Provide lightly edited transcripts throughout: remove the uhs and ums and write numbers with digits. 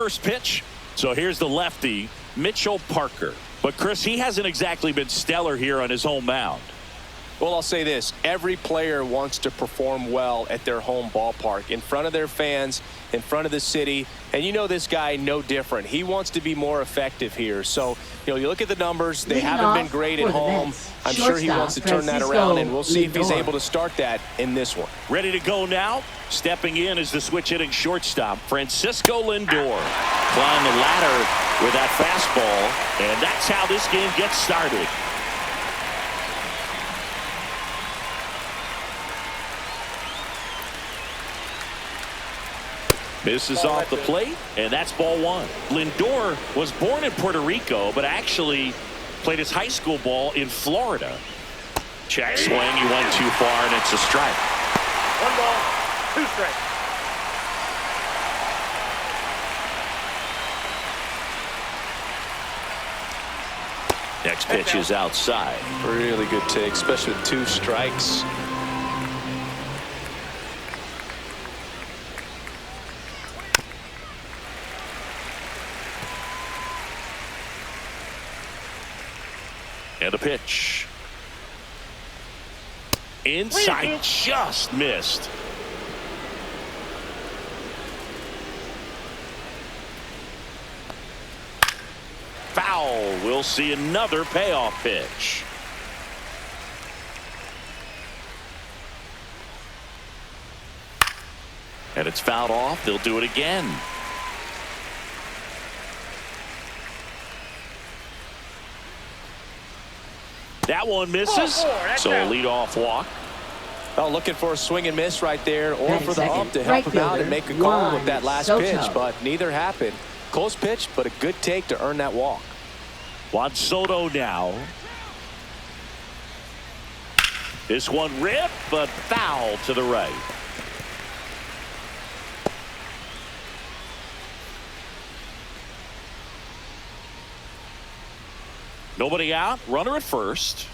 first pitch. So here's the lefty, Mitchell Parker. But Chris, he hasn't exactly been stellar here on his home mound. Well, I'll say this. Every player wants to perform well at their home ballpark, in front of their fans, in front of the city. And you know this guy no different. He wants to be more effective here. So, you look at the numbers. They haven't been great at home. I'm sure he wants to turn that around, and we'll see if he's able to start that in this one. Ready to go now. Stepping in is the switch hitting shortstop, Francisco Lindor. Climb the ladder with that fastball, and that's how this game gets started. Misses off the plate, and that's ball one. Lindor was born in Puerto Rico, but actually played his high school ball in Florida. Check swing, he went too far, and it's a strike. 1 ball, 2 strikes. Next pitch is outside. Really good take, especially with 2 strikes. And a pitch. Inside, just missed. Foul. We'll see another payoff pitch. And it's fouled off. They'll do it again. That one misses, so a leadoff walk. Oh, looking for a swing and miss right there, or for the ump to help him out and make a call with that last pitch, but neither happened. Close pitch, but a good take to earn that walk. Juan Soto now. This one ripped, but foul to the right. Nobody out, runner at first.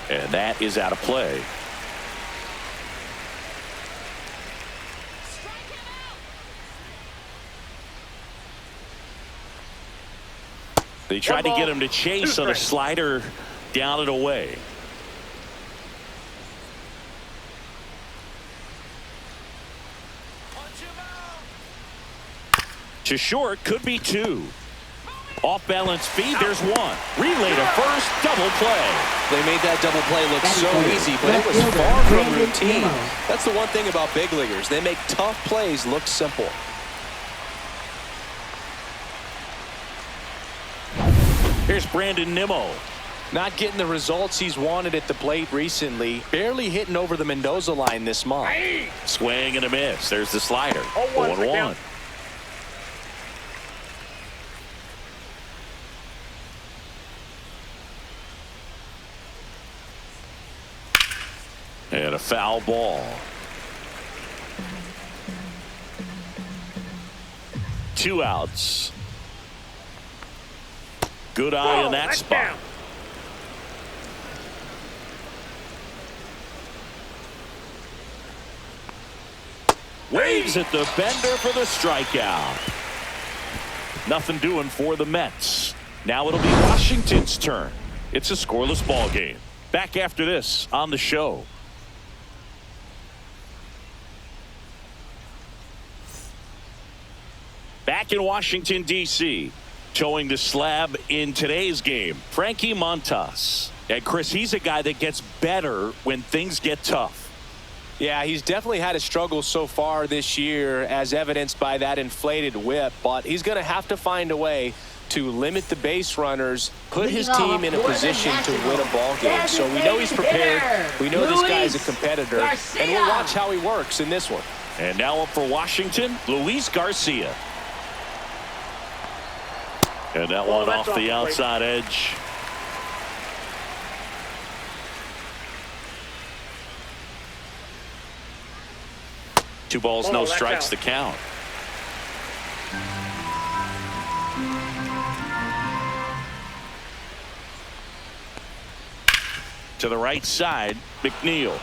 And that is out of play. They tried to get him to chase on a slider down and away. To short, could be 2. Off balance speed, there's 1. Relay to first, double play. They made that double play look so easy, but it was far from routine. That's the one thing about big leaguers. They make tough plays look simple. Here's Brandon Nimmo. Not getting the results he's wanted at the plate recently. Barely hitting over the Mendoza line this month. Swing and a miss. There's the slider. 0-1. And a foul ball. 2 outs. Good eye in that spot. Waves at the bender for the strikeout. Nothing doing for the Mets. Now it'll be Washington's turn. It's a scoreless ball game. Back after this on the show. Back in Washington, D.C., towing the slab in today's game, Frankie Montas. And Chris, he's a guy that gets better when things get tough. Yeah, he's definitely had a struggle so far this year, as evidenced by that inflated whip, but he's going to have to find a way to limit the base runners, put his team in a position to win a ball game. So we know he's prepared. We know this guy's a competitor, and we'll watch how he works in this one. And now up for Washington, Luis Garcia. And that one off the outside edge. Two balls, no strikes to count. To the right side, McNeil.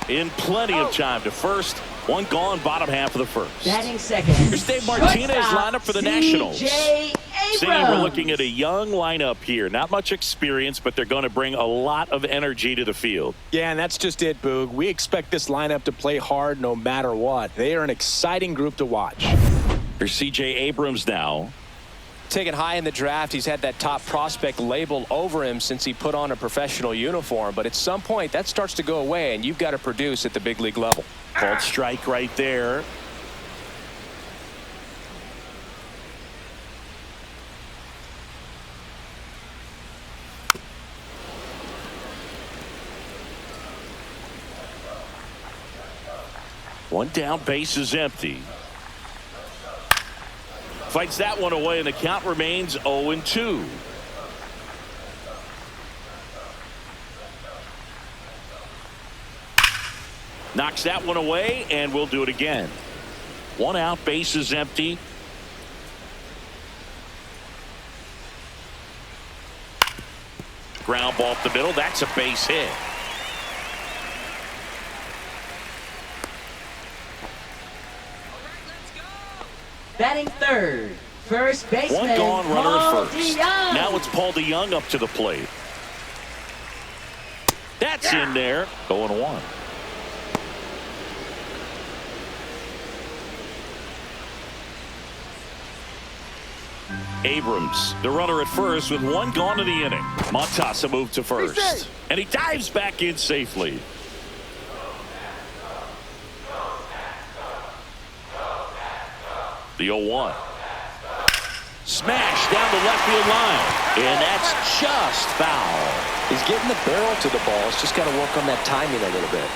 in plenty of time to first. One gone, bottom half of the first. Batting second. Here's Dave Martinez lineup for the Nationals. C.J. Seeing we're looking at a young lineup here. Not much experience, but they're going to bring a lot of energy to the field. Yeah, and that's just it, Boog. We expect this lineup to play hard no matter what. They are an exciting group to watch. Here's C.J. Abrams now. Taken high in the draft, he's had that top prospect label over him since he put on a professional uniform. But at some point, that starts to go away, and you've got to produce at the big league level. Called strike right there. One down, base is empty. Fights that one away, and the count remains 0-2. Knocks that one away, and we'll do it again. One out, base is empty. Ground ball up the middle. That's a base hit. Batting third. First baseman. One gone, runner at Paul first. DeYoung. Now it's Paul DeYoung up to the plate. That's in there. 0-1. Abrams, the runner at first with one gone to the inning. Montasa moved to first. And he dives back in safely. The 0-1. Smash down the left field line. And that's just foul. He's getting the barrel to the ball. He's just got to work on that timing a little bit.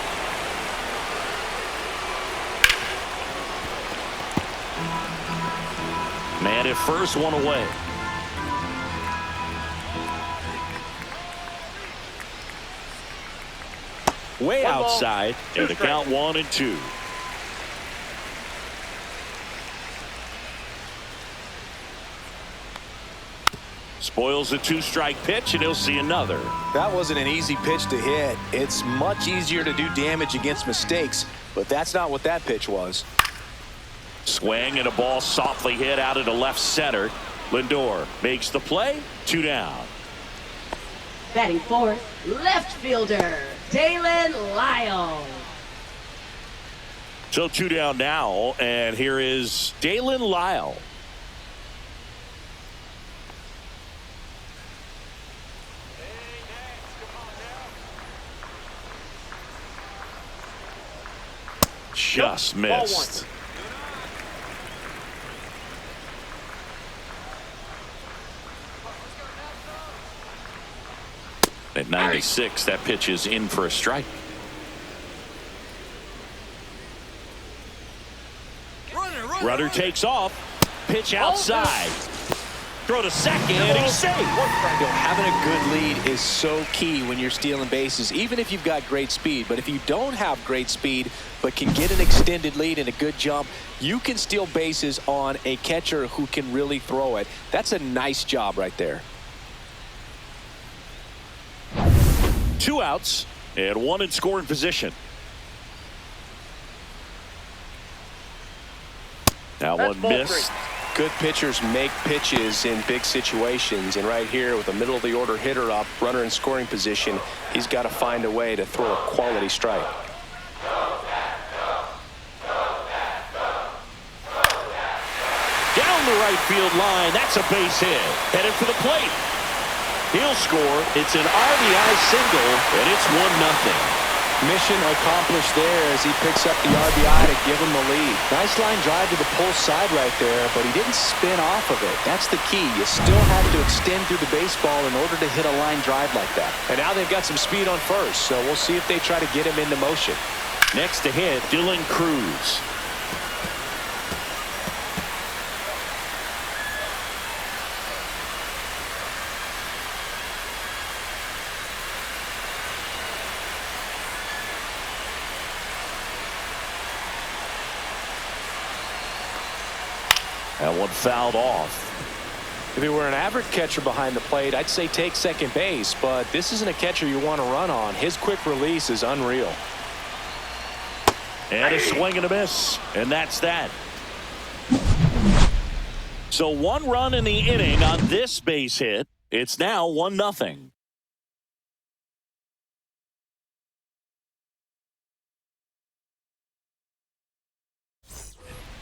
Man at first, one away. Way One ball, outside. And the count 1-2. Spoils the two-strike pitch, and he'll see another. That wasn't an easy pitch to hit. It's much easier to do damage against mistakes, but that's not what that pitch was. Swing and a ball softly hit out into left center. Lindor makes the play. 2 down. Batting fourth. Left fielder. Dalen Lyle. So 2 down now, and here is Dalen Lyle. Just missed. At 96, that pitch is in for a strike. Runner takes off. Pitch outside. Throw to second, and he's safe. Having a good lead is so key when you're stealing bases, even if you've got great speed. But if you don't have great speed but can get an extended lead and a good jump, you can steal bases on a catcher who can really throw it. That's a nice job right there. 2 outs and 1 in scoring position. Now That's one ball missed. Good pitchers make pitches in big situations, and right here with a middle of the order hitter up, runner in scoring position, he's got to find a way to throw a quality strike. Down the right field line. That's a base hit. Headed for the plate. He'll score. It's an RBI single, and it's 1-0. Mission accomplished there as he picks up the RBI to give him the lead. Nice line drive to the pull side right there, but he didn't spin off of it. That's the key. You still have to extend through the baseball in order to hit a line drive like that. And now they've got some speed on first, so we'll see if they try to get him into motion. Next to hit, Dylan Cruz. That one fouled off. If he were an average catcher behind the plate, I'd say take second base, but this isn't a catcher you want to run on. His quick release is unreal. And a swing and a miss. And that's that. So 1 run in the inning on this base hit. It's now 1-0.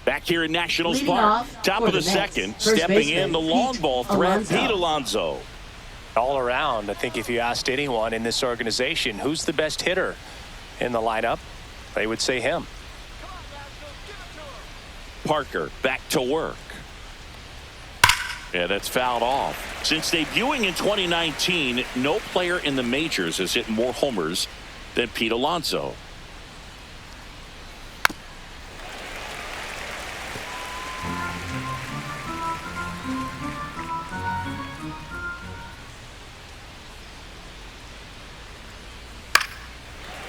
Back here in Nationals Park, top of the second, stepping in the long ball threat, Pete Alonso. All around, I think if you asked anyone in this organization who's the best hitter in the lineup, they would say him. Parker back to work. Yeah, that's fouled off. Since debuting in 2019, no player in the majors has hit more homers than Pete Alonso.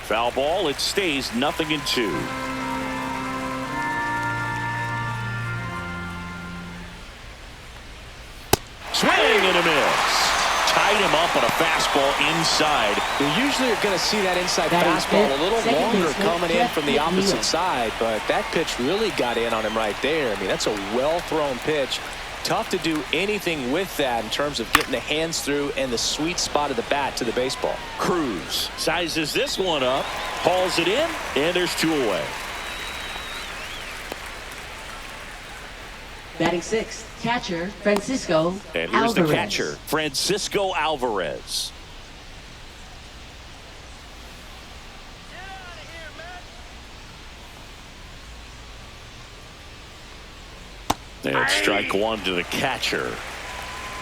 Foul ball. It stays 0-2. Swing and a miss. Tied him up on a fastball inside. You usually are going to see that inside That is fastball it. a little Second longer baseman, coming in from the Mlb opposite Envivo. side, but that pitch really got in on him right there. I mean, that's a well-thrown pitch. Tough to do anything with that in terms of getting the hands through and the sweet spot of the bat to the baseball. Cruz sizes this one up, hauls it in, and there's 2 away. Batting 6th, catcher Francisco And here's Alvarez. the catcher, Francisco Alvarez. And strike 1 to the catcher.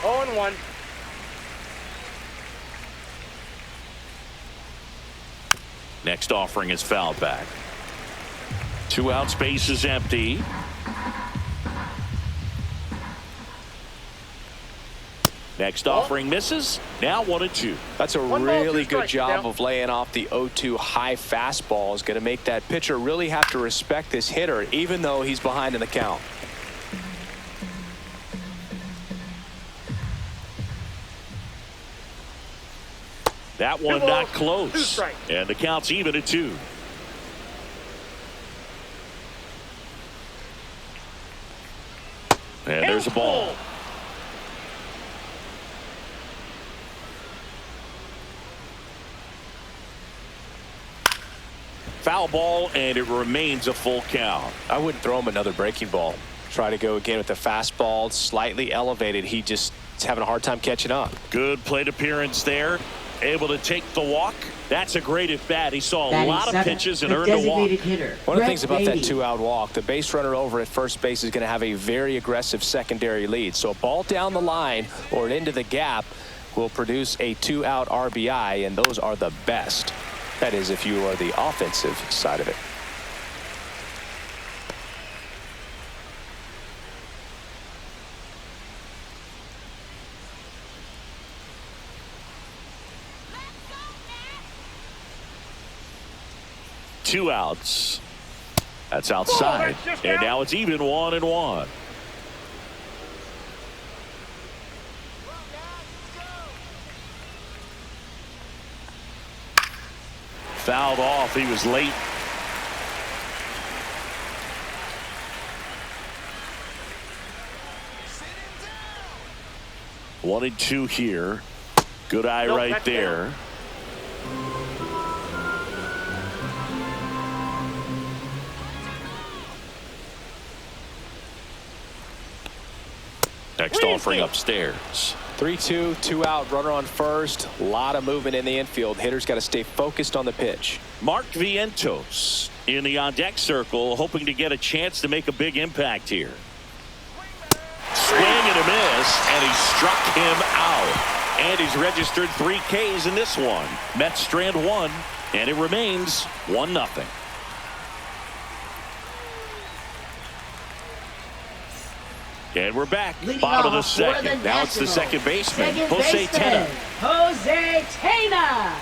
0-1. Next offering is fouled back. 2 outs, base is empty. Next offering misses. Now 1-2. That's a 1 ball, 2 really good strikes, job down. of laying off the 0-2 high fastball. Is going to make that pitcher really have to respect this hitter, even though he's behind in the count. That one 2 not balls, close. 2 strikes. And the count's even at 2. And there's a ball. Foul ball, and it remains a full count. I wouldn't throw him another breaking ball. Try to go again with the fastball, slightly elevated. He just is having a hard time catching up. Good plate appearance there. Able to take the walk. That's a great at bat. He saw a Batting lot of 7th, pitches and the earned a walk. designated hitter, One of the Brett things about that Beatty. 2-out walk, the base runner over at first base is going to have a very aggressive secondary lead. So a ball down the line or into the gap will produce a 2-out RBI, and those are the best. That is, if you are the offensive side of it. Two outs. That's outside. that's just And out. now it's even 1-1. Fouled off. He was late. One and 2 here. Good eye Nope, right that's there. down. Next Green offering field. upstairs. 3-2, 2-out, runner on first. A lot of movement in the infield. Hitters got to stay focused on the pitch. Mark Vientos in the on-deck circle, hoping to get a chance to make a big impact here. Swing and a miss, and he struck him out. And he's registered 3 Ks in this one. Mets strand 1, and it remains 1-0. And we're back. Leading Bottom of the off for the second. Now it's the Nationals, second baseman, second Jose baseman, Tena. Jose Tena.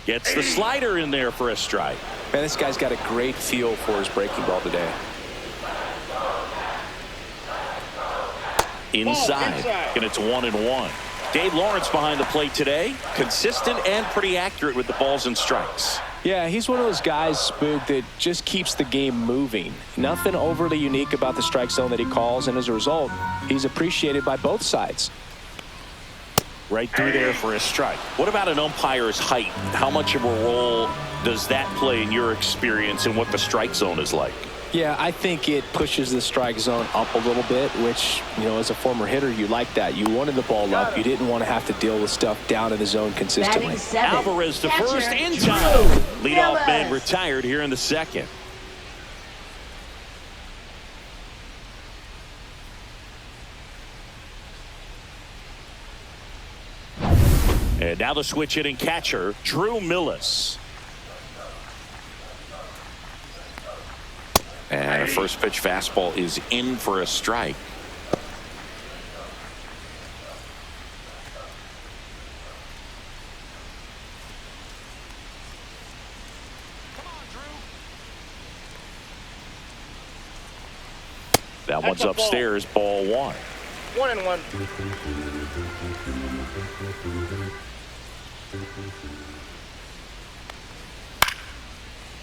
Gets the slider in there for a strike. Man, this guy's got a great feel for his breaking ball today. Inside. inside. And it's 1-1. Dave Lawrence behind the plate today. Consistent and pretty accurate with the balls and strikes. Yeah, he's one of those guys, Spook, that just keeps the game moving. Nothing overly unique about the strike zone that he calls, and as a result, he's appreciated by both sides. Right through there for a strike. What about an umpire's height? How much of a role does that play in your experience and what the strike zone is like? Yeah, I think it pushes the strike zone up a little bit, which, you know, as a former hitter, you like that. You wanted the ball up. You didn't want to have to deal with stuff down in the zone consistently. Alvarez to Catcher, first in Drew time. Leadoff Millis. man retired here in the second. And now the switch hitting catcher, Drew Millis. And a first pitch fastball is in for a strike. That one's upstairs, ball one. 1-1.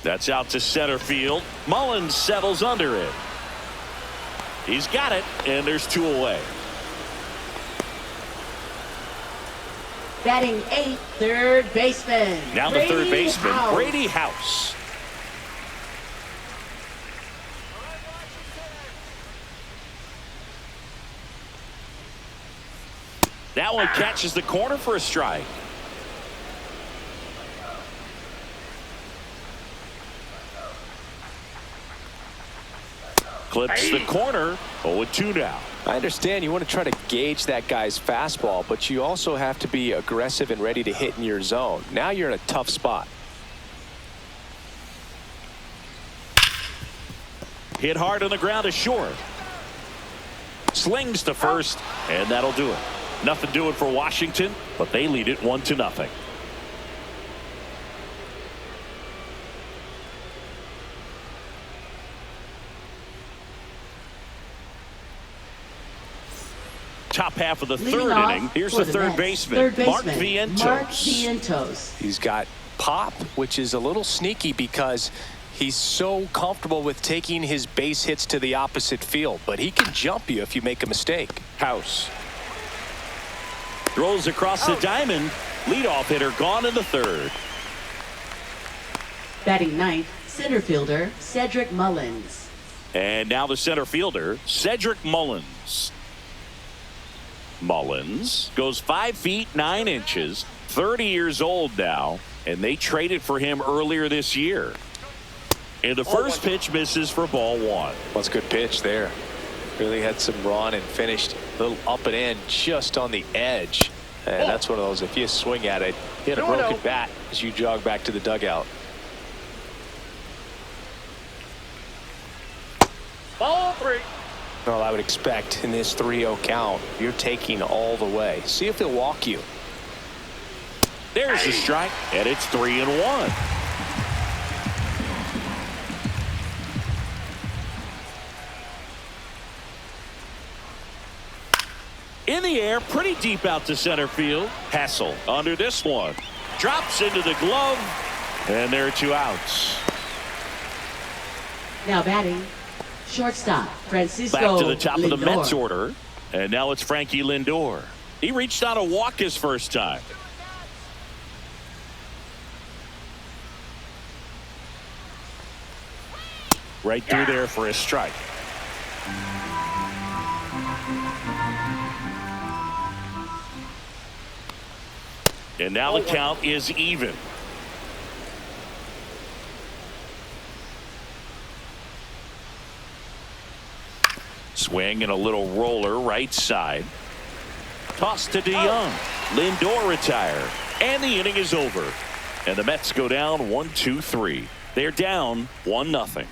That's out to center field. Mullins settles under it. He's got it, and there's two away. Batting 8th, third baseman. Now the third baseman, Brady House. That one catches the corner for a strike. Clips the corner. 0-2 now. I understand you want to try to gauge that guy's fastball, but you also have to be aggressive and ready to hit in your zone. Now you're in a tough spot. Hit hard on the ground to short. Slings to first, and that'll do it. Nothing doing for Washington, but they lead it 1-0. Top half of the third inning. Here's the third baseman, Mark Vientos. He's got pop, which is a little sneaky because he's so comfortable with taking his base hits to the opposite field, but he can jump you if you make a mistake. House throws across the diamond. Leadoff hitter gone in the third. Batting 9th, center fielder Cedric Mullins. And now the center fielder, Cedric Mullins. Mullins goes 5 feet 9 inches, 30 years old now, and they traded for him earlier this year. And the first pitch misses for ball one. That's a good pitch there. Really had some run and finished a little up and in just on the edge. And that's one of those, if you swing at it, hit a broken bat as you jog back to the dugout. Ball 3. Well, I would expect in this 3-0 count, you're taking all the way. See if he'll walk you. There's the strike, and it's 3-1. In the air, pretty deep out to center field. Hassel under this one. Drops into the glove, and there are 2 outs. Now batting, shortstop Francisco Back to the top Lindor. of the Mets order, and now it's Frankie Lindor. He reached out a walk his first time. Right through there for a strike. And now the count is even. Swing and a little roller right side. Toss to DeYoung. Lindor retired. And the inning is over. And the Mets go down 1-2-3. They're down 1-0.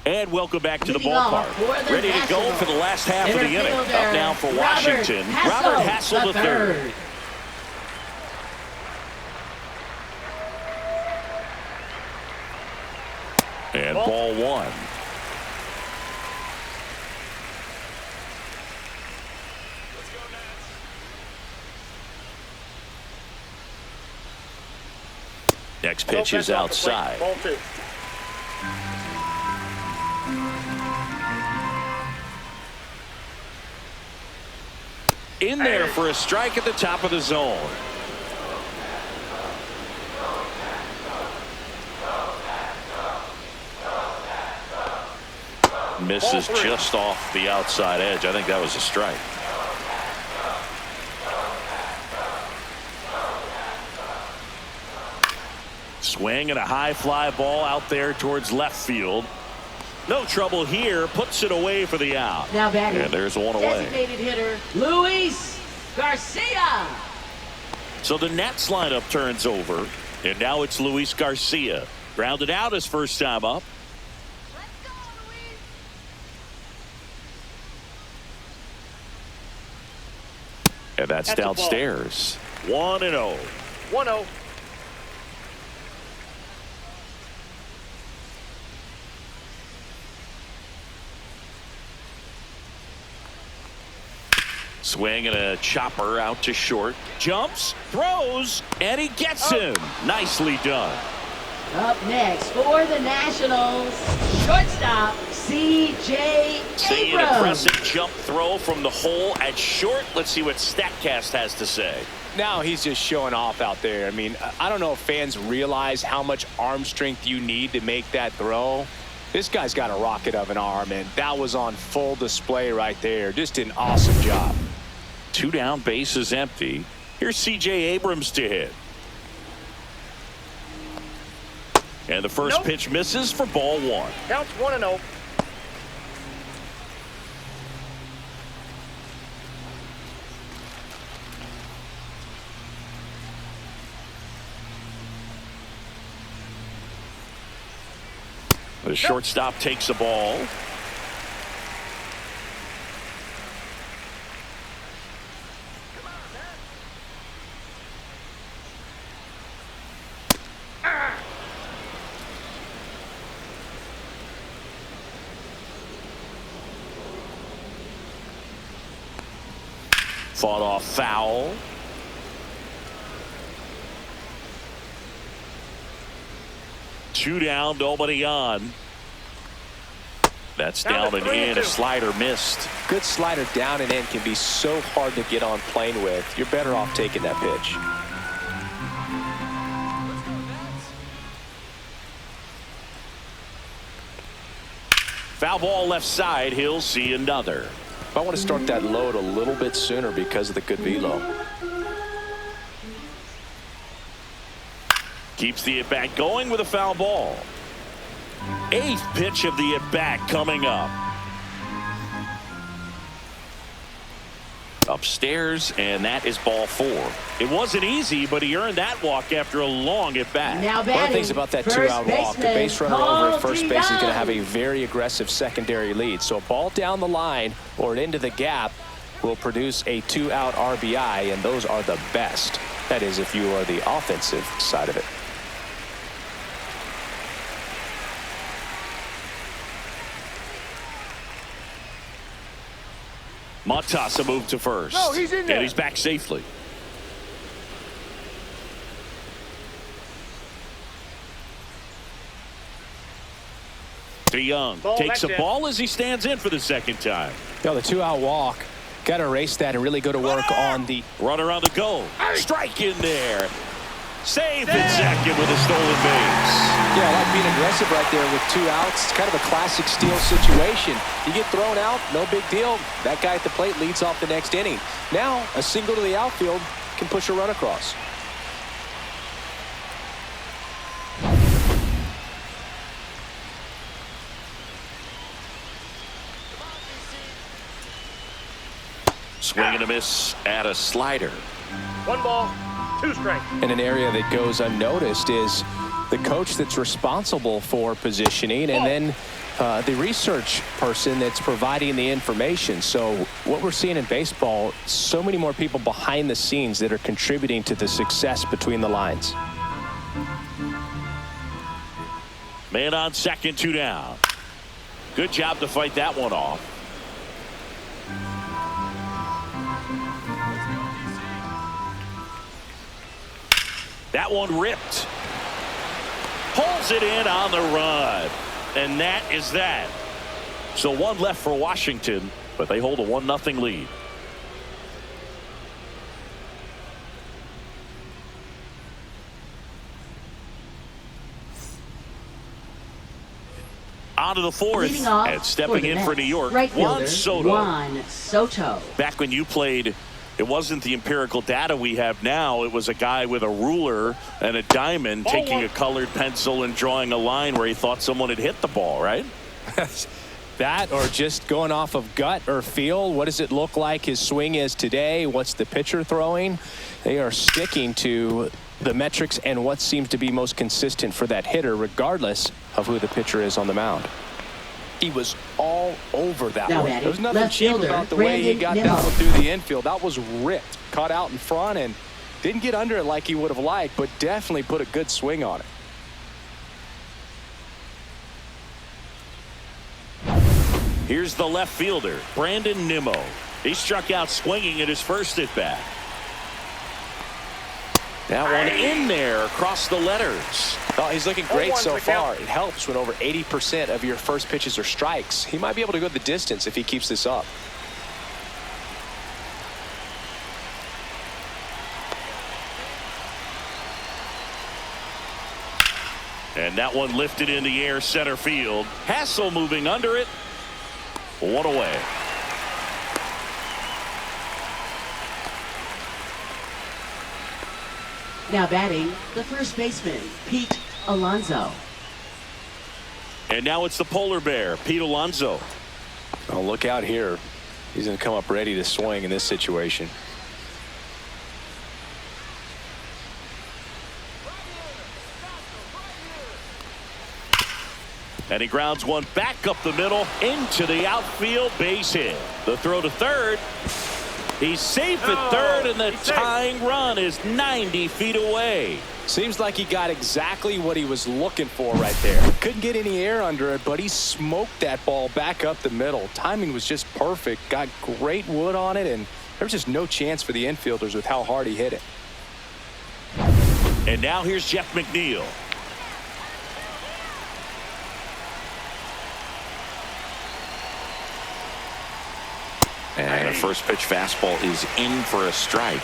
And welcome back to the ballpark. Ready to go for the last half of the inning. Up now for Washington, Robert Hassel III. Next pitch is outside. Ball 2. In there for a strike at the top of the zone. Misses just off the outside edge. I think that was a strike. Swing and a high fly ball out there towards left field. No trouble here. Puts it away for the out. Now batting. And there's one away. Designated hitter, Luis Garcia. So the Nats lineup turns over. And now it's Luis Garcia. Grounded out his first time up. And that's downstairs. 1-0. 1-0. Swing and a chopper out to short. Jumps, throws, and he gets him. Nicely done. Up next for the Nationals, shortstop C.J. See an Abrams. impressive jump throw from the hole at short. Let's see what StatCast has to say. Now he's just showing off out there. I mean, I don't know if fans realize how much arm strength you need to make that throw. This guy's got a rocket of an arm, and that was on full display right there. Just an awesome job. 2 down, bases empty. Here's C.J. Abrams to hit. And the first pitch misses for ball 1. Counts 1-0. The shortstop takes the ball. Fought off foul. Two down, nobody on. That's down and in. A slider missed. Good slider down and in can be so hard to get on plane with. You're better off taking that pitch. Foul ball left side. He'll see another. I want to start that load a little bit sooner because of the good velo. Keeps the at-bat going with a foul ball. 8th pitch of the at-bat coming up. Upstairs, and that is ball 4. It wasn't easy, but he earned that walk after a long at-bat. Now batting, one of the things about that two-out walk, the base runner over at first base is going to have a very aggressive secondary lead. So a ball down the line or into the gap will produce a 2-out RBI, and those are the best. That is, if you are the offensive side of it. Montasa moved to first. No, he's in there. And he's back safely. DeYoung takes a ball as he stands in for the second time. You know, the 2-out walk, got to erase that and really go to work on the runner on the go. Strike in there. Save at second with a stolen base. Yeah, I like being aggressive right there with 2 outs. It's kind of a classic steal situation. You get thrown out, no big deal. That guy at the plate leads off the next inning. Now, a single to the outfield can push a run across. Swing and a miss at a slider. 1 ball, 2 strikes. And an area that goes unnoticed is the coach that's responsible for positioning, and then the research person that's providing the information. So what we're seeing in baseball, so many more people behind the scenes that are contributing to the success between the lines. Man on second, 2 down. Good job to fight that one off. That one ripped. Pulls it in on the run. And that is that. So one left for Washington, but they hold a 1-0 lead. On to the fourth, and stepping in for New York, Juan Soto. Back when you played, it wasn't the empirical data we have now. It was a guy with a ruler and a diamond taking a colored pencil and drawing a line where he thought someone had hit the ball, right? That, or just going off of gut or feel. What does it look like his swing is today? What's the pitcher throwing? They are sticking to the metrics and what seems to be most consistent for that hitter, regardless of who the pitcher is on the mound. He was all over that one. There was nothing cheap about the way he got that one through the infield. That was ripped, caught out in front, and didn't get under it like he would have liked, but definitely put a good swing on it. Here's the left fielder, Brandon Nimmo. He struck out swinging at his first at bat. That one in there across the letters. Oh, he's looking great so far. It helps when over 80% of your first pitches are strikes. He might be able to go the distance if he keeps this up. And that one lifted in the air center field. Hassel moving under it. One away. Now batting, the first baseman, Pete Alonso. And now it's the polar bear, Pete Alonso. Oh, look out here. He's going to come up ready to swing in this situation. And he grounds one back up the middle into the outfield, base hit. The throw to third. He's safe at third, and the tying run is 90 feet away. Seems like he got exactly what he was looking for right there. Couldn't get any air under it, but he smoked that ball back up the middle. Timing was just perfect. Got great wood on it, and there was just no chance for the infielders with how hard he hit it. And now here's Jeff McNeil. And a first pitch fastball is in for a strike.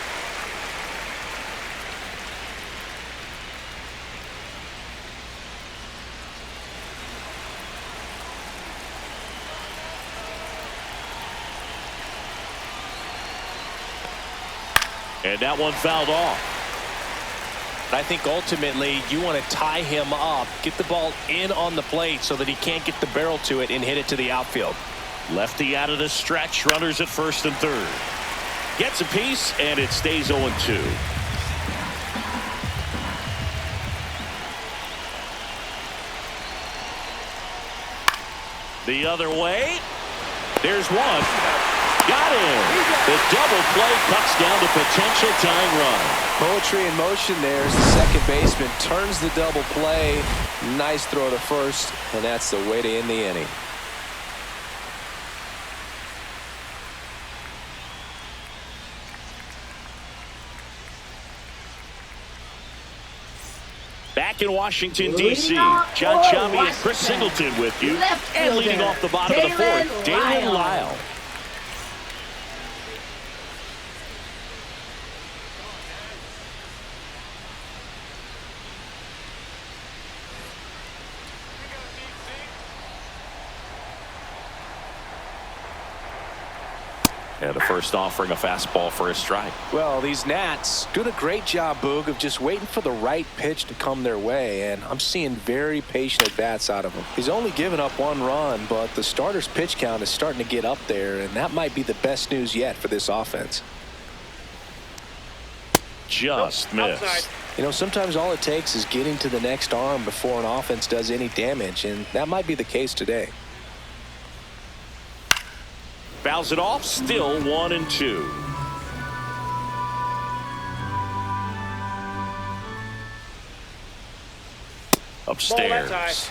And that one fouled off. I think ultimately you want to tie him up, get the ball in on the plate so that he can't get the barrel to it and hit it to the outfield. Lefty out of the stretch, runners at first and third. Gets a piece, and it stays 0-2. The other way. There's one. Got him. The double play cuts down the potential tying run. Poetry in motion there as the second baseman turns the double play. Nice throw to first, and that's the way to end the inning. Back in Washington, D.C., John Chambi and Chris Singleton with you. And leading off the bottom of the fourth, Dalen Lyle. And a first offering a fastball for a strike. Well, these Nats doing a great job, Boog, of just waiting for the right pitch to come their way, and I'm seeing very patient at-bats out of him. He's only given up one run, but the starter's pitch count is starting to get up there, and that might be the best news yet for this offense. Just missed. You know, sometimes all it takes is getting to the next arm before an offense does any damage, and that might be the case today. Fouls it off, still 1-2. Upstairs.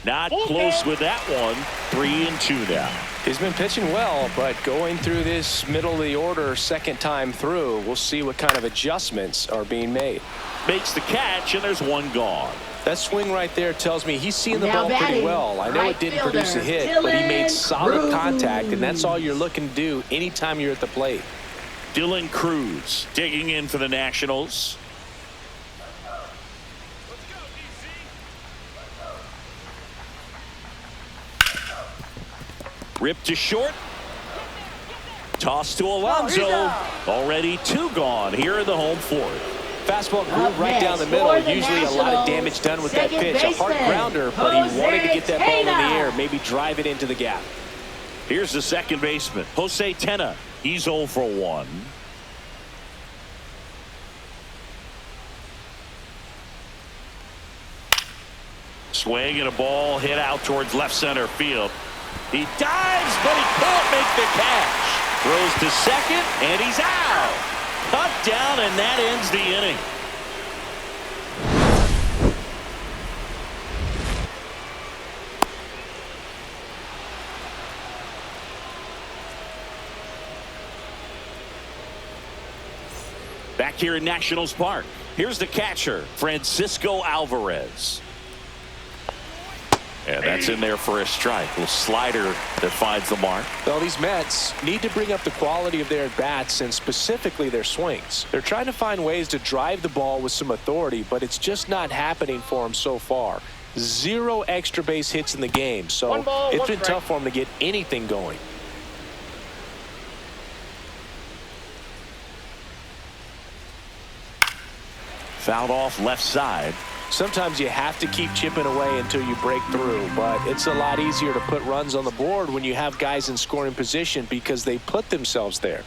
Not close with that one. 3-2 now. He's been pitching well, but going through this middle of the order second time through, we'll see what kind of adjustments are being made. Makes the catch, and there's one gone. That swing right there tells me he's seeing the ball pretty well. I know it didn't produce a hit, but he made solid contact, and that's all you're looking to do anytime you're at the plate. Dylan Cruz digging in for the Nationals. Ripped to short. Toss to Alonso. Already 2 gone here in the home fourth. Fastball grew right down the middle. Usually a lot of damage done with that pitch. A hard grounder, but he wanted to get that ball in the air, maybe drive it into the gap. Here's the second baseman, Jose Tena. He's 0 for 1. Swing and a ball hit out towards left center field. He dives, but he can't make the catch. Throws to second, and he's out. Cut down, and that ends the inning. Back here in Nationals Park, here's the catcher, Francisco Alvarez. And that's in there for a strike. A little slider that finds the mark. Well, these Mets need to bring up the quality of their at-bats and specifically their swings. They're trying to find ways to drive the ball with some authority, but it's just not happening for them so far. 0 extra base hits in the game, so it's been tough for them to get anything going. Fouled off left side. Sometimes you have to keep chipping away until you break through, but it's a lot easier to put runs on the board when you have guys in scoring position because they put themselves there.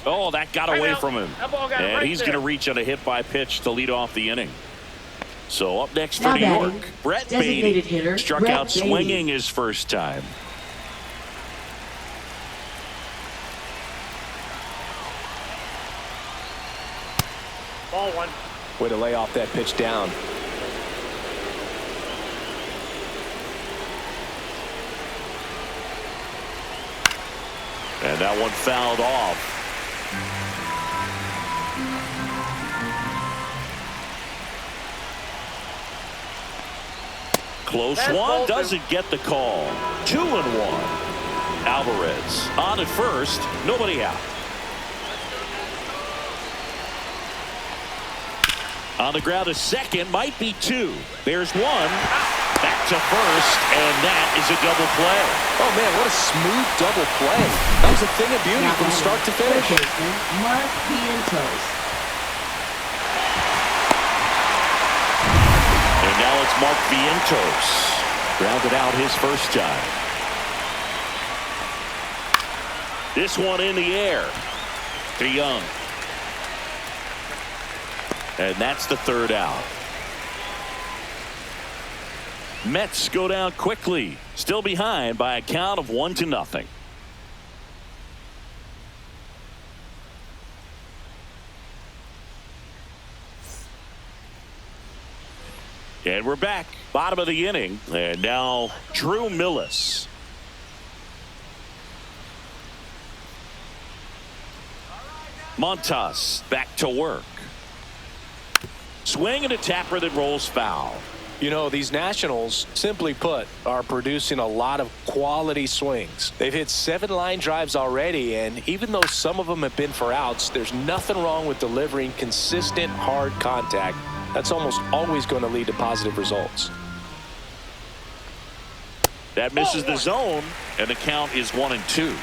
Oh, that got away from him. And he's going to reach on a hit by pitch to lead off the inning. So up next for New York, Brett Beatty struck out swinging his first time. Ball 1. Way to lay off that pitch down. And that one fouled off. Close one, doesn't get the call. 2-1. Alvarez on at first, nobody out. On the ground, a second, might be 2. There's 1. Back to first, and that is a double play. Oh, man, what a smooth double play. That was a thing of beauty from start to finish. Mark Vientos. And now it's Mark Vientos. Grounded out his first time. This one in the air to Young. And that's the third out. Mets go down quickly, still behind by a count of 1-0. And we're back, bottom of the inning, and now Drew Millis. Montas back to work. Swing and a tapper that rolls foul. You know, these Nationals, simply put, are producing a lot of quality swings. They've hit 7 line drives already, and even though some of them have been for outs, there's nothing wrong with delivering consistent, hard contact. That's almost always going to lead to positive results. That misses the zone, and the count is 1-2.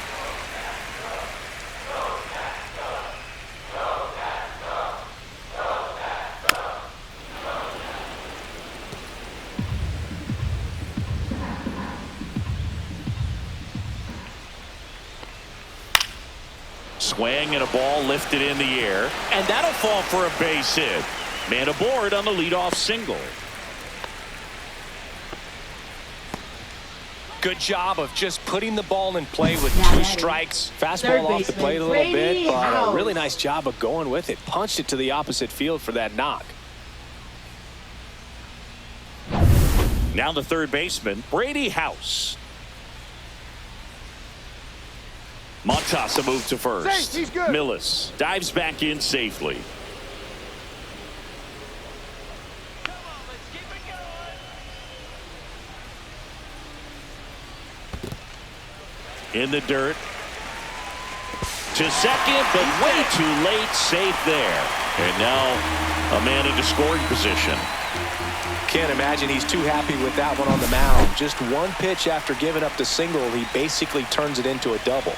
Swing and a ball lifted in the air, and that'll fall for a base hit. Man aboard on the leadoff single. Good job of just putting the ball in play with 2 strikes. Fastball off the plate a little bit, but a really nice job of going with it. Punched it to the opposite field for that knock. Now the third baseman, Brady House. Montasa moved to first. Safe, he's good. Millis dives back in safely. In the dirt. To second, but way too late. Safe there. And now a man into scoring position. Can't imagine he's too happy with that one on the mound. Just one pitch after giving up the single, he basically turns it into a double.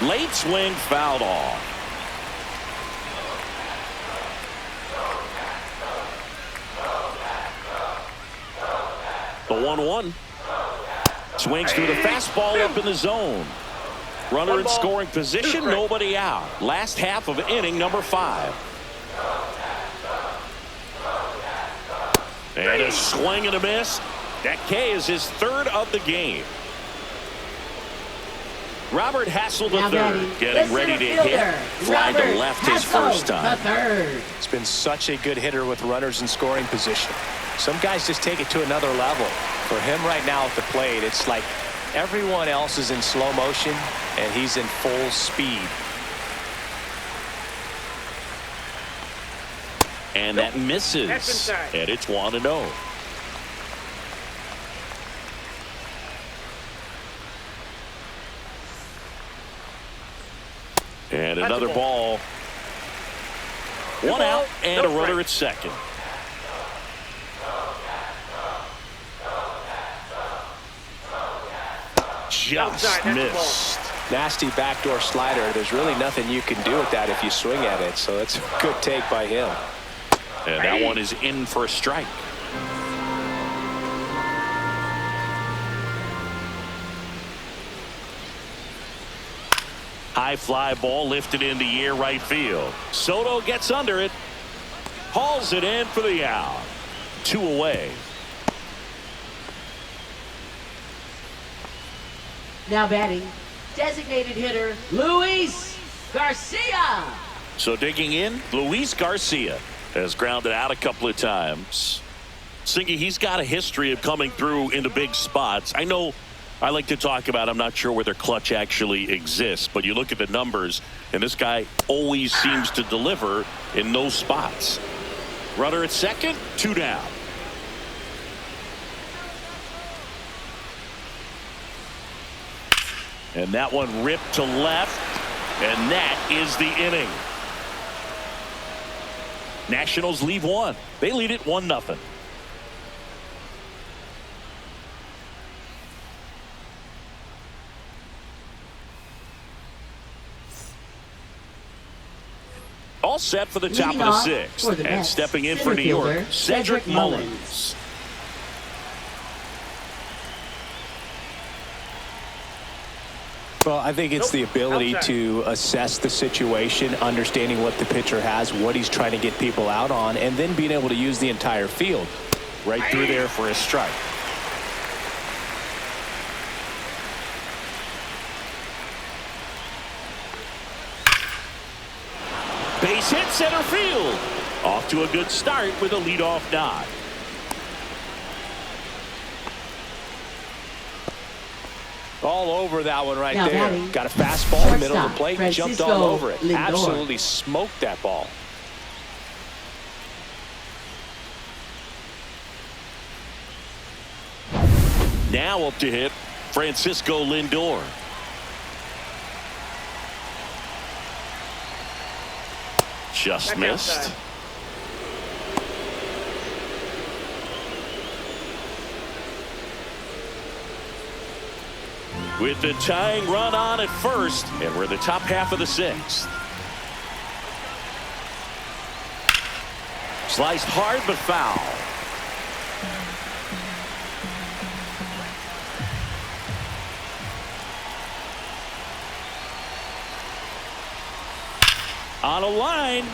Late swing fouled off. The 1-1. Swings through the fastball up in the zone. Runner in scoring position, nobody out. Last half of inning number 5. And a swing and a miss. That K is his third of the game. Robert Hassel III getting ready to hit. Flying to left his first time. It's been such a good hitter with runners in scoring position. Some guys just take it to another level. For him right now at the plate, it's like everyone else is in slow motion and he's in full speed. And that misses. And it's 1-0. And another ball. One out and a runner at second. Just missed. Nasty backdoor slider. There's really nothing you can do with that if you swing at it. So it's a good take by him. And that one is in for a strike. High fly ball lifted in the air right field. Soto gets under it. Hauls it in for the out. 2 away. Now batting, designated hitter, Luis Garcia. So digging in, Luis Garcia has grounded out a couple of times. Singy, he's got a history of coming through into big spots. I know I like to talk about, I'm not sure whether clutch actually exists, but you look at the numbers, and this guy always seems to deliver in those spots. Runner at second, 2 down. And that one ripped to left, and that is the inning. Nationals leave 1. They lead it 1-0. All set for the top of the 6th. And stepping in for New York, Cedric Mullins. Well, I think it's the ability to assess the situation, understanding what the pitcher has, what he's trying to get people out on, and then being able to use the entire field. Right through there for a strike. Base hit center field. Off to a good start with a leadoff nod. All over that one right now there. batting, got a fastball in the middle of the plate, jumped all over it. Lindor. Absolutely smoked that ball. Now up to hit Francisco Lindor. Just missed. With the tying run on at first, and we're the top half of the 6th. Sliced hard but foul. On a line.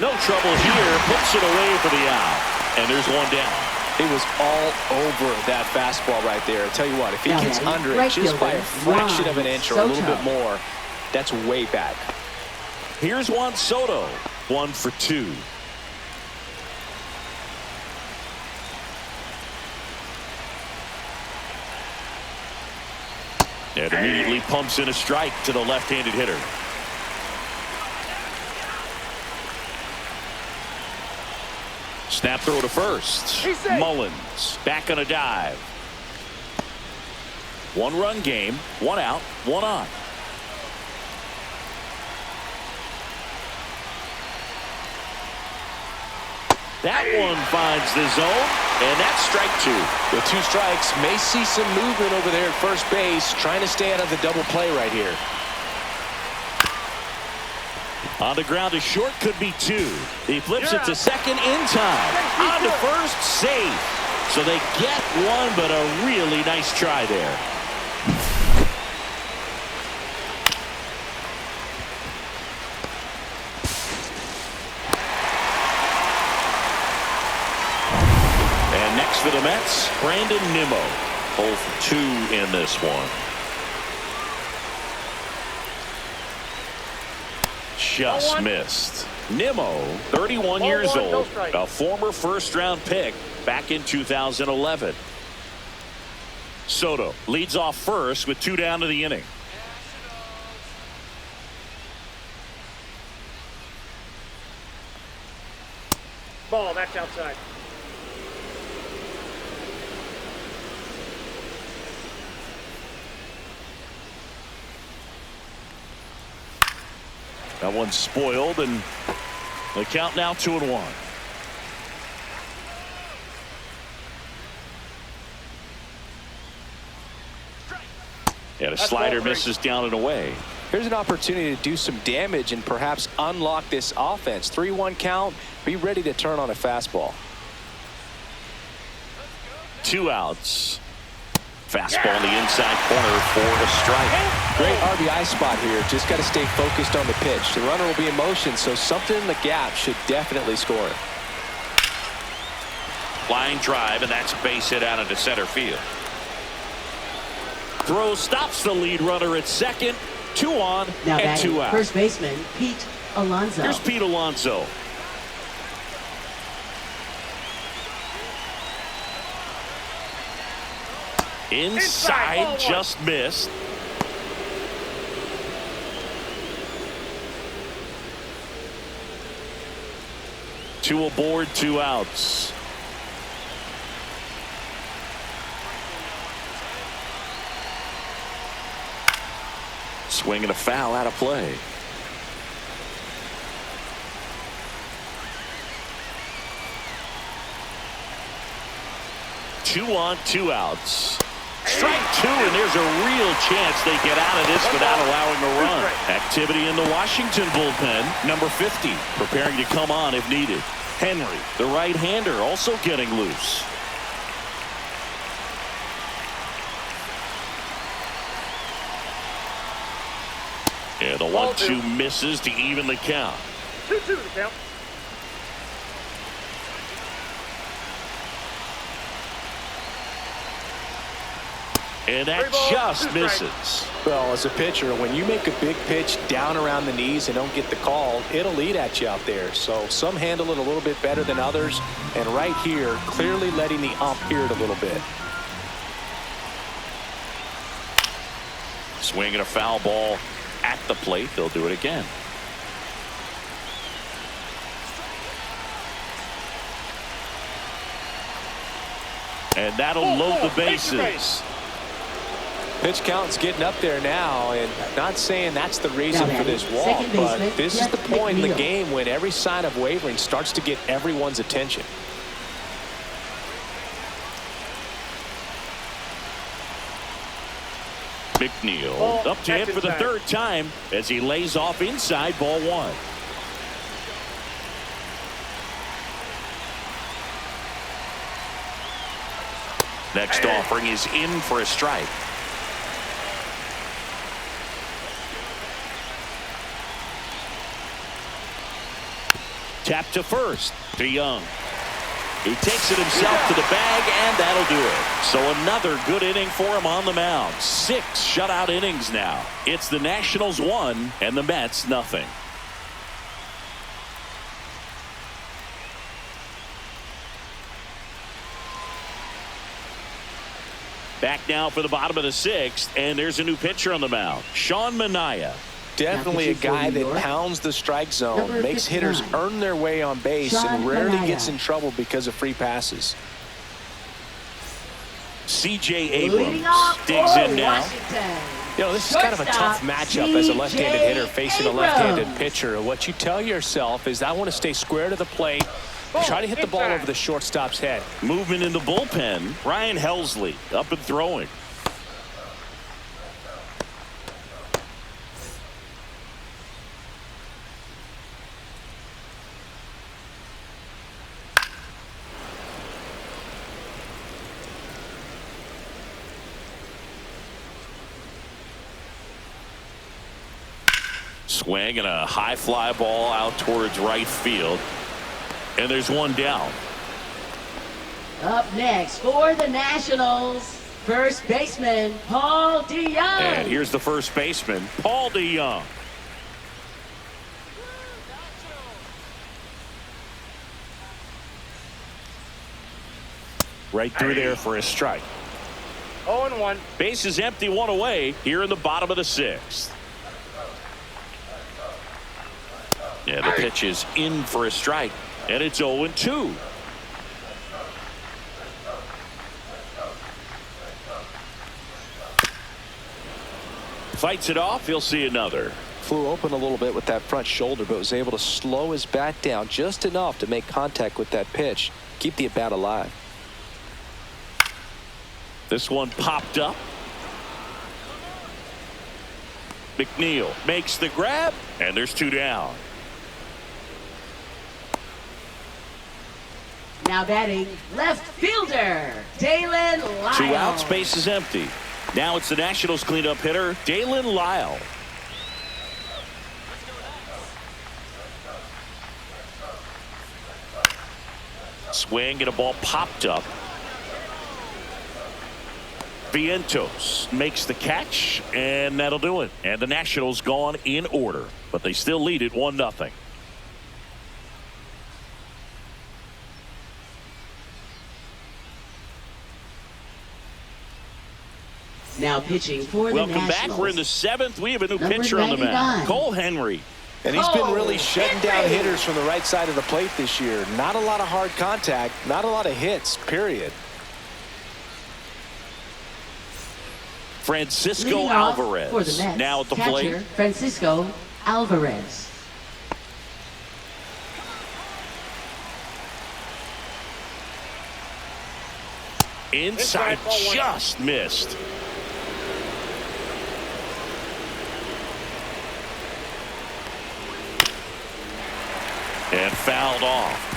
No trouble here. Puts it away for the out. And there's one down. He was all over that fastball right there. I tell you what, if he gets under it just by a fraction of an inch or a little bit more, that's way back. Here's Juan Soto. 1 for 2. And immediately pumps in a strike to the left-handed hitter. Snap throw to first. Mullins back on a dive. 1-run game, 1 out, 1 on. That one finds the zone, and that's strike 2. With 2 strikes, may see some movement over there at first base, trying to stay out of the double play right here. On the ground to short, could be 2. He flips it to second in time. On to first, safe. So they get 1, but a really nice try there. And next for the Mets, Brandon Nimmo. 0 for 2 in this one. Just missed. Nimmo, 31 years old, a former first-round pick back in 2011. Soto leads off first with 2 down to the inning. Ball, that's outside. That one's spoiled, and the count now 2-1. And a slider misses down and away. Here's an opportunity to do some damage and perhaps unlock this offense. 3-1 count. Be ready to turn on a fastball. 2 outs. Fastball in the inside corner for a strike. Great RBI spot here. Just got to stay focused on the pitch. The runner will be in motion, so something in the gap should definitely score. Line drive, and that's a base hit out into center field. Throw stops the lead runner at second. 2 on Now and 2 out. First baseman Pete Alonso. Here's Pete Alonso. Inside, just missed. Two aboard, 2 outs. Swing and a foul out of play. Two on, 2 outs. Strike 2, and there's a real chance they get out of this without allowing a run. Activity in the Washington bullpen, number 50, preparing to come on if needed. Henry, the right-hander, also getting loose. And the 1-2 misses to even the count. 2-2 the count. And that just misses. Well, as a pitcher, when you make a big pitch down around the knees and don't get the call, it'll eat at you out there. So some handle it a little bit better than others. And right here, clearly letting the ump hear it a little bit. Swing and a foul ball at the plate. They'll do it again. And that'll load the bases. Pitch count's getting up there now, and not saying that's the reason for this walk, but this is the point in the game when every sign of wavering starts to get everyone's attention. McNeil up to hit for the 3rd time as he lays off inside, ball 1. Next offering is in for a strike. Tap to first. DeYoung. He takes it himself to the bag, and that'll do it. So another good inning for him on the mound. 6 shutout innings now. It's the Nationals 1 and the Mets nothing. Back now for the bottom of the 6th, and there's a new pitcher on the mound. Sean Manaea. Definitely a guy that pounds the strike zone, makes hitters earn their way on base, and rarely gets in trouble because of free passes. C.J. Abrams digs in now. You know, this is kind of a tough matchup as a left-handed hitter facing a left-handed pitcher. What you tell yourself is, I want to stay square to the plate, try to hit the ball over the shortstop's head. Movement in the bullpen. Ryan Helsley up and throwing. Swing and a high fly ball out towards right field. And there's one down. Up next for the Nationals, first baseman Paul DeYoung. And here's the first baseman, Paul DeYoung. Right through there for a strike. 0-1. Base is empty, 1 away here in the bottom of the 6th. Yeah, the pitch is in for a strike, and it's 0-2. Fights it off. He'll see another. Flew open a little bit with that front shoulder, but was able to slow his bat down just enough to make contact with that pitch, keep the at-bat alive. This one popped up. McNeil makes the grab, and there's 2 down. Now batting, left fielder Dalen Lyle. 2 outs, base is empty. Now it's the Nationals cleanup hitter, Dalen Lyle. Swing and a ball popped up. Vientos makes the catch, and that'll do it. And the Nationals gone in order, but they still lead it 1-0. Now pitching for the Welcome Nationals. back. We're in the 7th. We have a new Number pitcher on the mound, 99. Cole Henry. And he's been really shutting down hitters from the right side of the plate this year. Not a lot of hard contact, not a lot of hits, period. Francisco Leading off Alvarez for the Mets, now at the catcher, plate. Francisco Alvarez. Inside, just missed. And fouled off.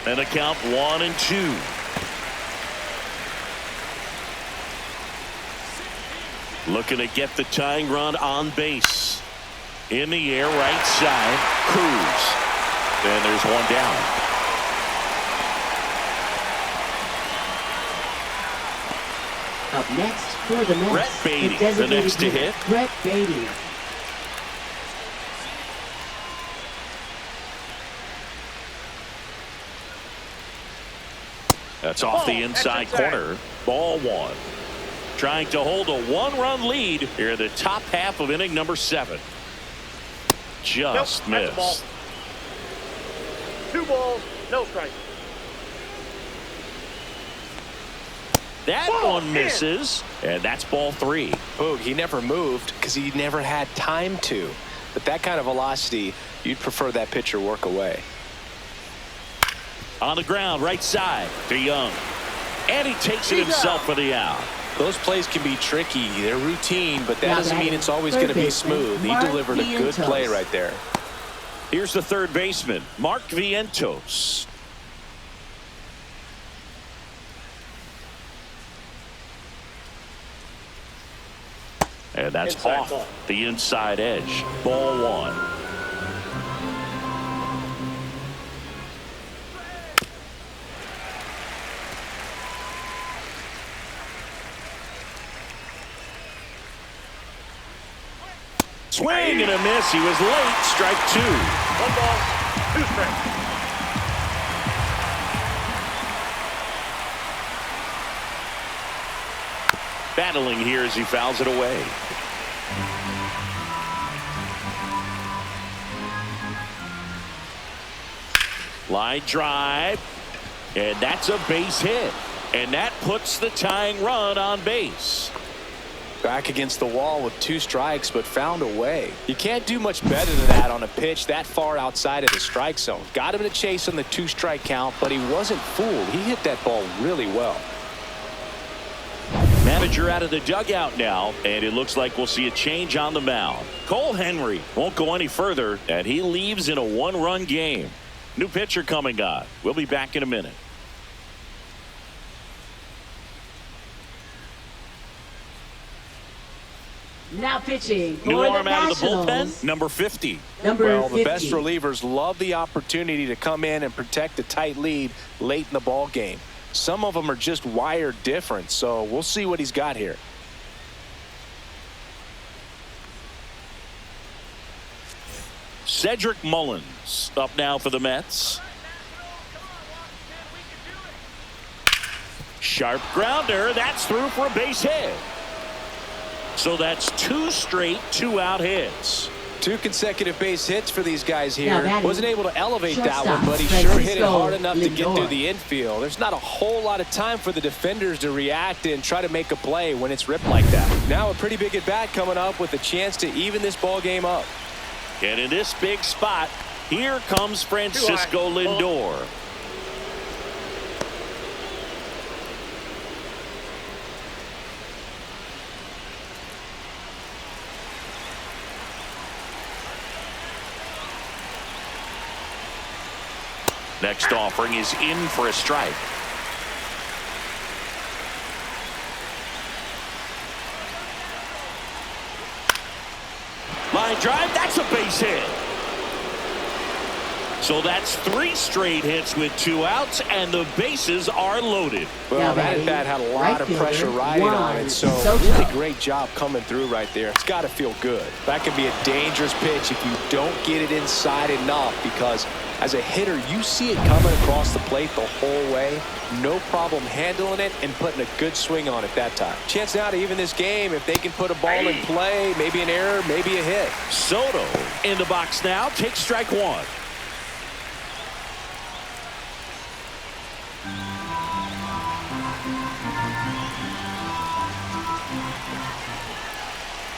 And a count 1-2. Looking to get the tying run on base. In the air, right side, Cruz. And there's 1 down. Up next for the Mets, Brett Beatty, the designated next to hitter, hit. Brett Beatty. That's off the inside corner. Ball 1. Trying to hold a 1-run lead here in the top half of inning number 7. Just Nope, that's a ball. missed. 2 balls, no strike. That Ball one misses, and that's ball 3. Boog, he never moved because he never had time to. But that kind of velocity, you'd prefer that pitcher work away. On the ground, right side, DeYoung. And he takes it himself for the out. Those plays can be tricky. They're routine, but that Now doesn't mean it's always going to be smooth. He delivered a good play right there. Here's the third baseman, Mark Vientos. And that's Inside off ball. the inside edge. Ball one. Swing and a miss. He was late. Strike two. 1 ball, 2 strikes. Battling here as he fouls it away. Line drive. And that's a base hit. And that puts the tying run on base. Back against the wall with 2 strikes, but found a way. You can't do much better than that on a pitch that far outside of the strike zone. Got him to chase on the 2-strike count, but he wasn't fooled. He hit that ball really well. Manager out of the dugout now, and it looks like we'll see a change on the mound. Cole Henry won't go any further, and he leaves in a 1-run game. New pitcher coming on. We'll be back in a minute. Now pitching New for the arm out of the bullpen, Nationals. number 50. Number Well, 50. the best relievers love the opportunity to come in and protect a tight lead late in the ball game. Some of them are just wired different, so we'll see what he's got here. Cedric Mullins up now for the Mets. Sharp grounder. That's through for a base hit. So that's 2 straight 2-out hits. 2 consecutive base hits for these guys Now here. batting, Wasn't able to elevate that shortstop, one, but he sure hit it Francisco hard enough to get Lindor. through the infield. There's not a whole lot of time for the defenders to react and try to make a play when it's ripped like that. Now a pretty big at-bat coming up with a chance to even this ball game up. And in this big spot, here comes Francisco Lindor. Next offering is in for a strike. Line drive, that's a base hit. So that's 3 straight hits with 2 outs, and the bases are loaded. Well, Now that batting, at-bat had a lot right of fielder, pressure riding on Juan it, so Soto. really great job coming through right there. It's got to feel good. That can be a dangerous pitch if you don't get it inside enough, because as a hitter, you see it coming across the plate the whole way. No problem handling it and putting a good swing on it that time. Chance now to even this game if they can put a ball in play, maybe an error, maybe a hit. Soto in the box now, takes strike 1.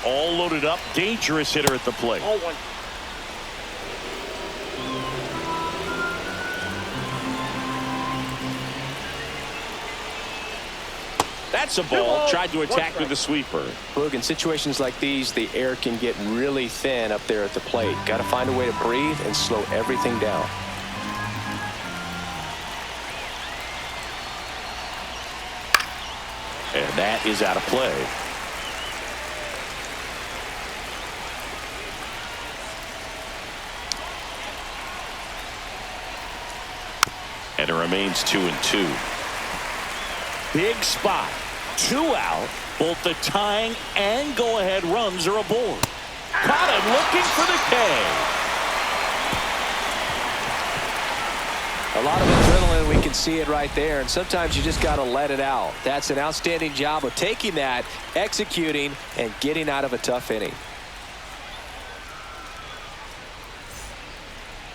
All loaded up, dangerous hitter at the plate. All 1. That's a ball. Tried to attack with a sweeper. Look, in situations like these, the air can get really thin up there at the plate. Got to find a way to breathe and slow everything down. And that is out of play. And it remains 2-2. Big spot. 2 out. Both the tying and go-ahead runs are aboard. Caught him looking for the K. A lot of adrenaline, we can see it right there, and sometimes you just got to let it out. That's an outstanding job of taking that, executing, and getting out of a tough inning.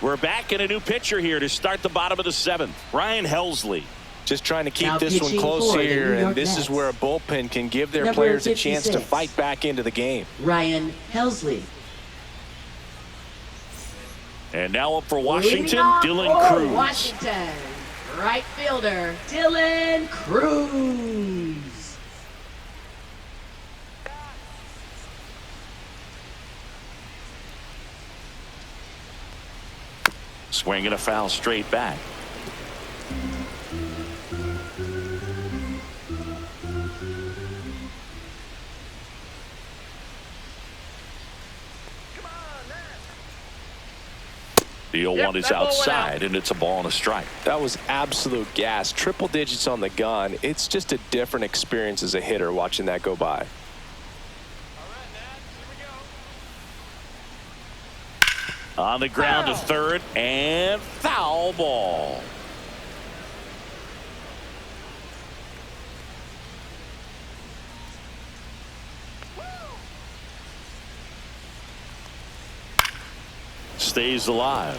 We're back in a new pitcher here to start the bottom of the 7th. Ryan Helsley. Just trying to keep Now this one pitching close for the here, New York and this is Mets. where a bullpen can give their Number players a chance to 56. fight back into the game. Ryan Helsley. And now up for Leading Washington, off Dylan for Cruz. Washington, right fielder Dylan Cruz. Swinging a foul straight back. The 0-1 is outside, and it's a ball and a strike. That was absolute gas. Triple digits on the gun. It's just a different experience as a hitter watching that go by. On the ground to third, and foul ball. Stays alive.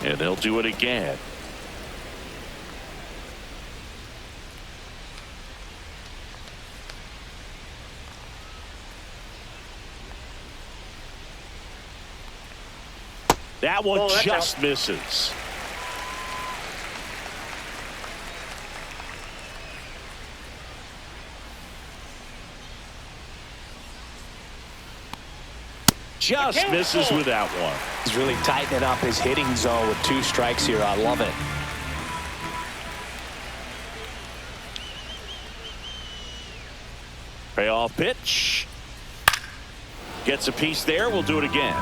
And they'll do it again. That one just misses. Just misses with that one. He's really tightening up his hitting zone with 2 strikes here. I love it. Payoff pitch. Gets a piece there. We'll do it again.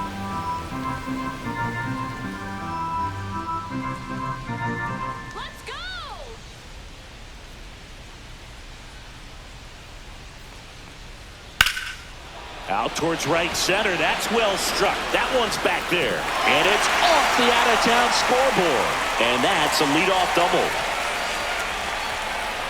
Let's go! Out towards right center. That's well struck. That one's back there. And it's off the out-of-town scoreboard. And that's a leadoff double.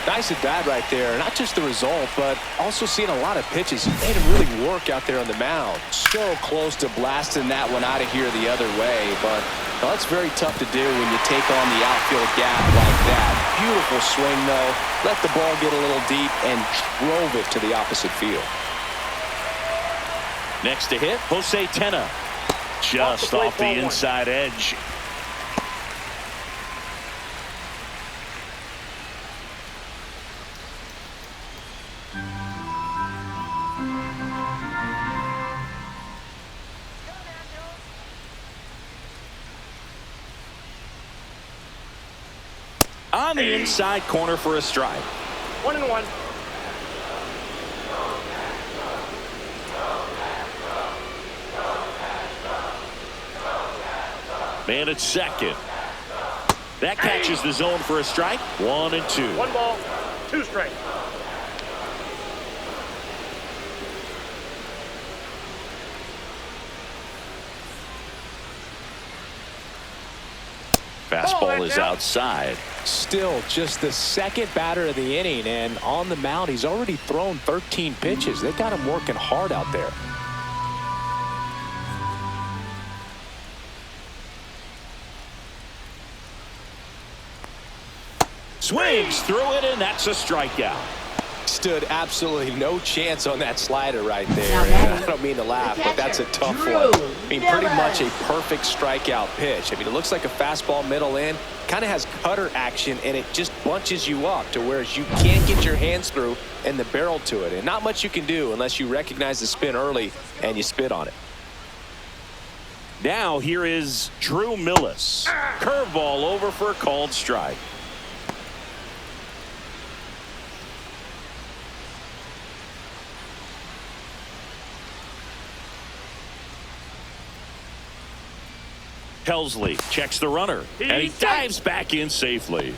Nice at bat right there. Not just the result, but also seeing a lot of pitches. He made him really work out there on the mound. So close to blasting that one out of here the other way. But well, that's very tough to do when you take on the outfield gap like that. Beautiful swing, though. Let the ball get a little deep and drove it to the opposite field. Next to hit, Jose Tena. Just off the inside edge. On the inside corner for a strike. 1-1. Man at second. That catches the zone for a strike. 1-2. 1 ball, 2 strikes. Fastball is outside. Still just the second batter of the inning, and on the mound he's already thrown 13 pitches. They got him working hard out there. Swings through it, and that's a strikeout. Stood absolutely no chance on that slider right there. Now, And I don't mean to laugh, but that's a tough one. I mean, pretty much a perfect strikeout pitch. I mean, it looks like a fastball middle in. Kind of has cutter action, and it just bunches you up to where you can't get your hands through and the barrel to it. And not much you can do unless you recognize the spin early and you spit on it. Now here is Drew Millis. Curveball over for a called strike. Helsley checks the runner, and he dives back in safely.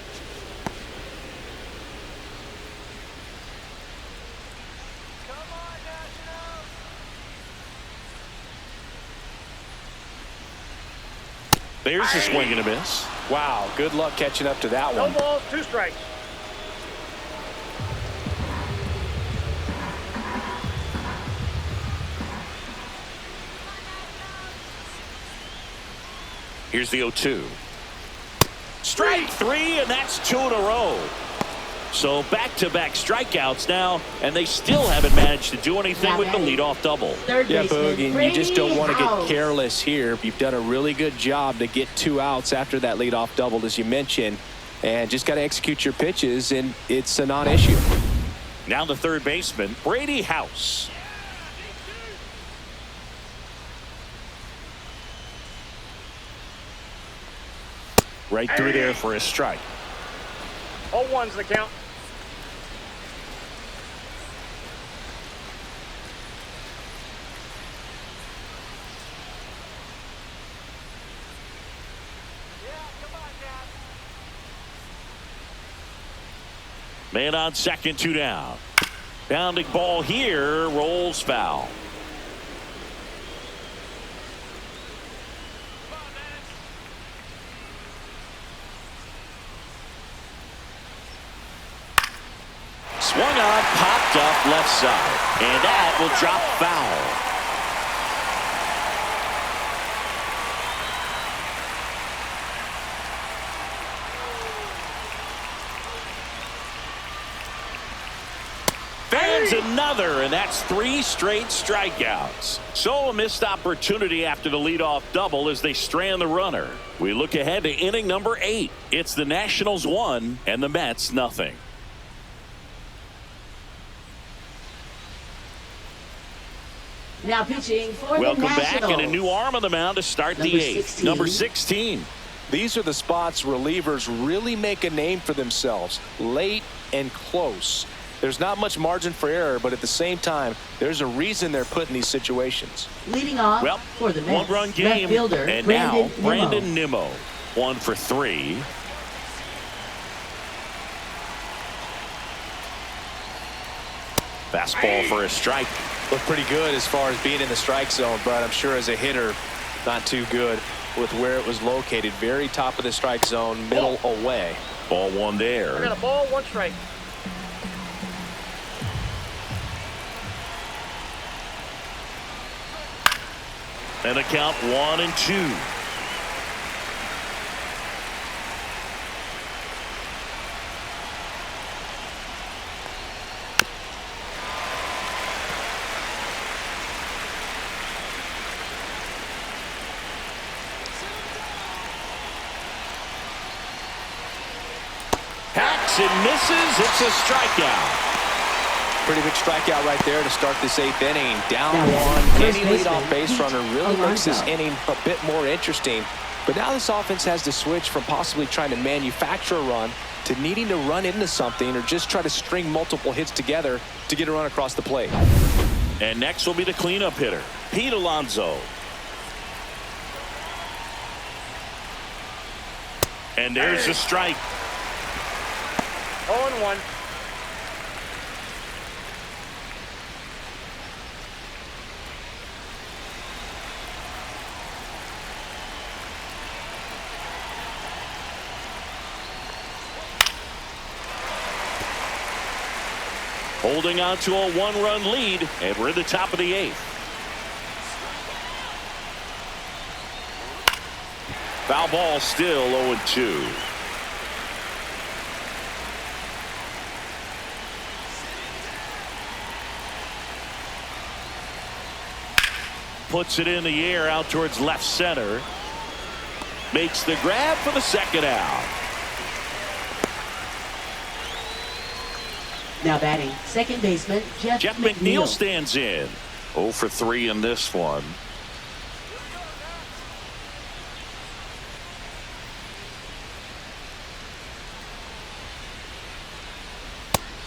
There's a swing and a miss. Wow, good luck catching up to that No one. balls, 2 strikes. Here's the 0-2. Strike 3, and that's 2 in a row. So back-to-back strikeouts now, and they still haven't managed to do anything with the leadoff double. Third Yeah, baseman, Boog, and you just don't want to get House. careless here. You've done a really good job to get 2 outs after that leadoff double, as you mentioned, and just got to execute your pitches, and it's a non-issue. Now the third baseman, Brady House. Right through there for a strike. All ones the count. Man on second, 2 down. Bounding ball here, rolls foul. Swung on, popped up left side, and that will drop foul. Fans another, and that's 3 straight strikeouts. So a missed opportunity after the leadoff double as they strand the runner. We look ahead to inning number 8. It's the Nationals 1 and the Mets nothing. Now pitching for Welcome the back, Nationals. and a new arm on the mound to start Number the 8th. 16. Number 16. These are the spots relievers really make a name for themselves, late and close. There's not much margin for error, but at the same time, there's a reason they're put in these situations. Leading off Well, for the Mets, 1-run left game, fielder, and Brandon now Nimmo. Brandon Nimmo. 1 for 3. Fastball for a strike. Looked pretty good as far as being in the strike zone, but I'm sure as a hitter, not too good with where it was located. Very top of the strike zone, middle away. Ball 1 I there. got a ball, 1 strike. And a count 1 and 2. Hacks and misses. It's a strikeout. Pretty big strikeout right there to start this 8th inning. Down Now, 1. first Any leadoff baseman, base runner really Alonso. makes this inning a bit more interesting. But now this offense has to switch from possibly trying to manufacture a run to needing to run into something or just try to string multiple hits together to get a run across the plate. And next will be the cleanup hitter, Pete Alonso. And there's a strike. 0-1. Holding on to a 1-run lead, and we're at the top of the 8th. Foul ball, still 0-2. Puts it in the air out towards left center. Makes the grab for the second out. Now batting, second baseman, Jeff McNeil stands in. 0 for 3 in this one.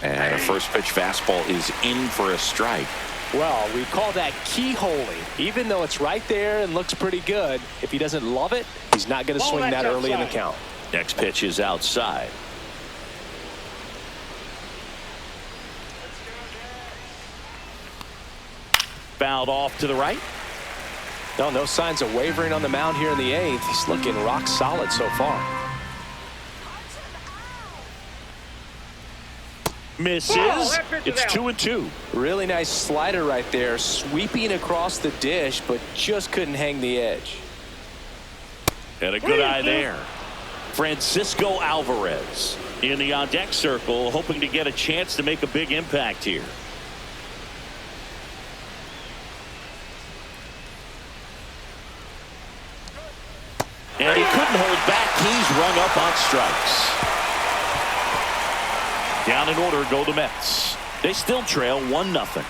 And a first pitch fastball is in for a strike. Well, we call that keyholing. Even though it's right there and looks pretty good, if he doesn't love it, he's not going to swing that early in the count. Next pitch is outside. Fouled off to the right. No signs of wavering on the mound here in the 8th. He's looking rock solid so far. Misses. that pitch is It's out. 2-2. Really nice slider right there, sweeping across the dish, but just couldn't hang the edge. And a good eye there. Francisco Alvarez in the on-deck circle, hoping to get a chance to make a big impact here. And he couldn't hold back. He's rung up on strikes. Down in order go the Mets. They still trail 1-0.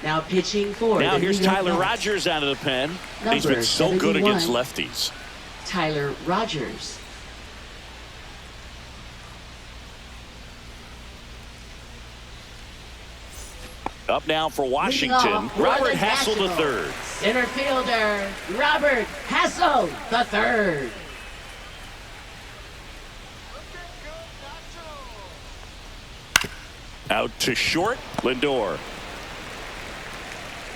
Now pitching for Now the here's New York Tyler Mets. Rogers out of the pen. He's Number been so good 71. against lefties. Tyler Rogers. Up now for Leading Washington, off for Robert the Hassel Nationals. III. Center fielder Robert Hassel III. Out to short, Lindor.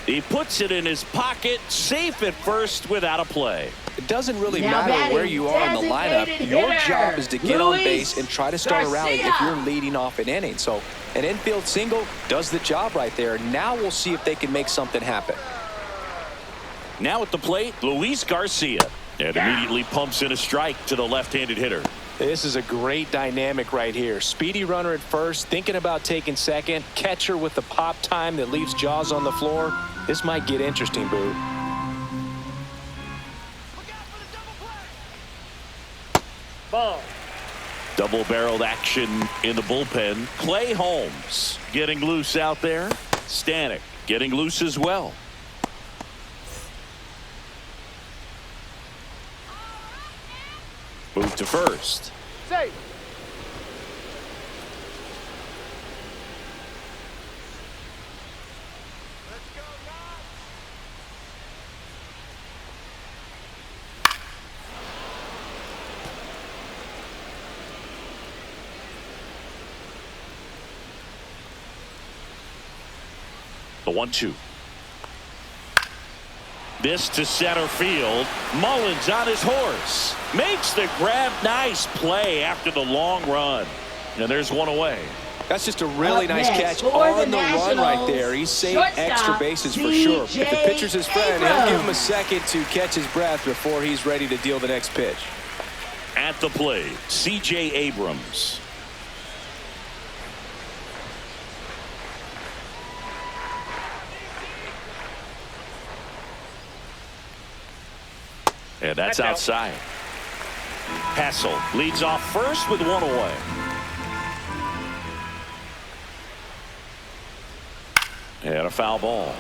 He puts it in his pocket, safe at first without a play. It doesn't really Now matter where batting, you are in the lineup. designated Your hitter, job is to get on Luis base and try to start a rally if Garcia. you're leading off an inning. So an infield single does the job right there. Now we'll see if they can make something happen. Now at the plate, Luis Garcia. And immediately pumps in a strike to the left-handed hitter. This is a great dynamic right here. Speedy runner at first, thinking about taking second. Catcher with the pop time that leaves Jaws on the floor. This might get interesting, Boo. Ball. Double-barreled action in the bullpen. Clay Holmes getting loose out there. Stanek getting loose as well. Move to first. Safe. The 1-2. This to center field. Mullins on his horse. Makes the grab. Nice play after the long run. And there's one away. That's just a really Up nice next catch for on the the run right Nationals, there. He saved shortstop, extra bases for sure. If the pitcher's his friend, he'll give him a Abrams. second to catch his breath before he's ready to deal the next pitch. At the plate, C.J. Abrams. And that's That's out. outside. Hassel leads off first with one away. And a foul ball.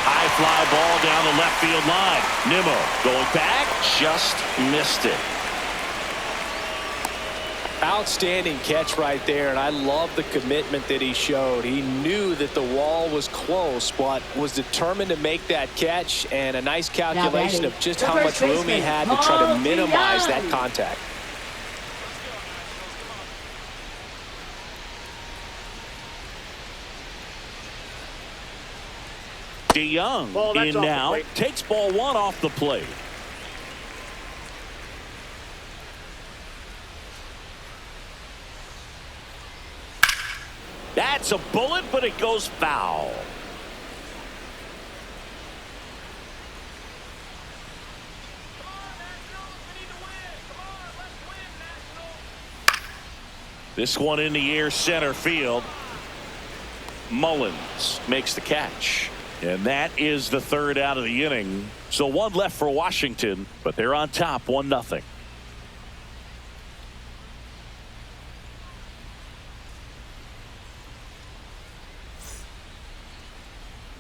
High fly ball down the left field line. Nimmo going back, just missed it. Outstanding catch right there, and I love the commitment that he showed. He knew that the wall was close, but was determined to make that catch, and a nice calculation of just how much room he had to try to minimize that contact. DeYoung Ball, that's in off the now, plate. takes ball one off the plate. That's a bullet, but it goes foul. This one in the air, center field. Mullins makes the catch. And that is the third out of the inning. So one left for Washington, but they're on top 1-0.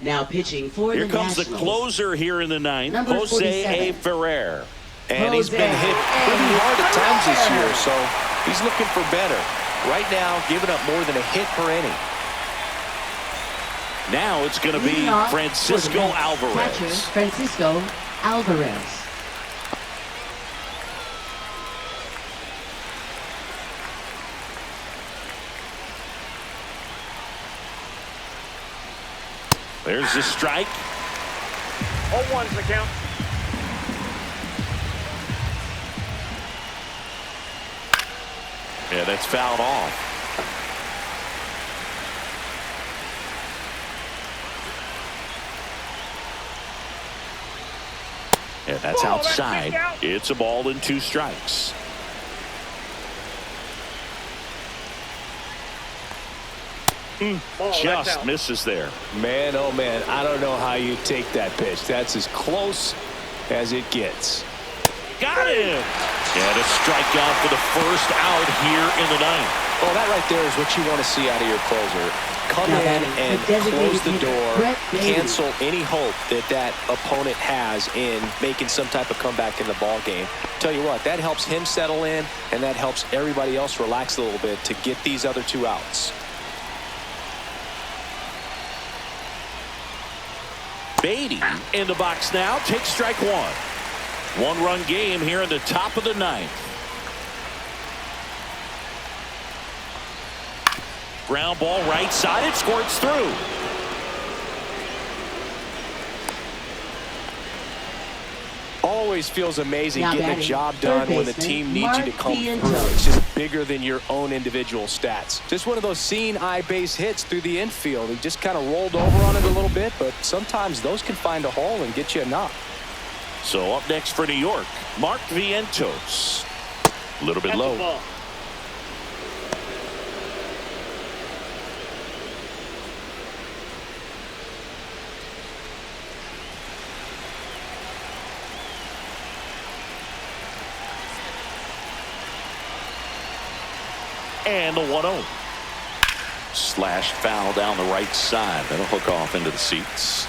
Now pitching for Here the comes the Nationals. closer here in the ninth, Number Jose 47. A. Ferrer. And he's been hit pretty hard at times this year, so he's looking for better. Right now, giving up more than a hit per inning. Now it's going to be Leading off for the Francisco Mets, Alvarez. catcher Francisco Alvarez. There's the strike. All ones the count. Yeah, that's fouled off. And that's Ball, that's outside. kicked out. It's a ball and 2 strikes. Ball, that's Just out. misses there. Man, oh man, I don't know how you take that pitch. That's as close as it gets. Got him. And a strikeout for the first out here in the ninth. Oh, that right there is what you want to see out of your closer. Come Now in batting, and the designated close the hitter, door, Brett Baty. cancel any hope that opponent has in making some type of comeback in the ball game. Tell you what, that helps him settle in, and that helps everybody else relax a little bit to get these other 2 outs. Beatty in the box now, takes strike 1. 1-run game here in the top of the ninth. Ground ball right side, it squirts through. Always feels amazing Now getting the batting, job third done when the baseman, team needs you to come Mlb through. Envivo. It's just bigger than your own individual stats. Just one of those seeing eye base hits through the infield. He just kind of rolled over on it a little bit, but sometimes those can find a hole and get you a knock. So up next for New York, Mark Vientos. A little bit That's a low. ball. And the 1-0. Slashed foul down the right side. That'll hook off into the seats.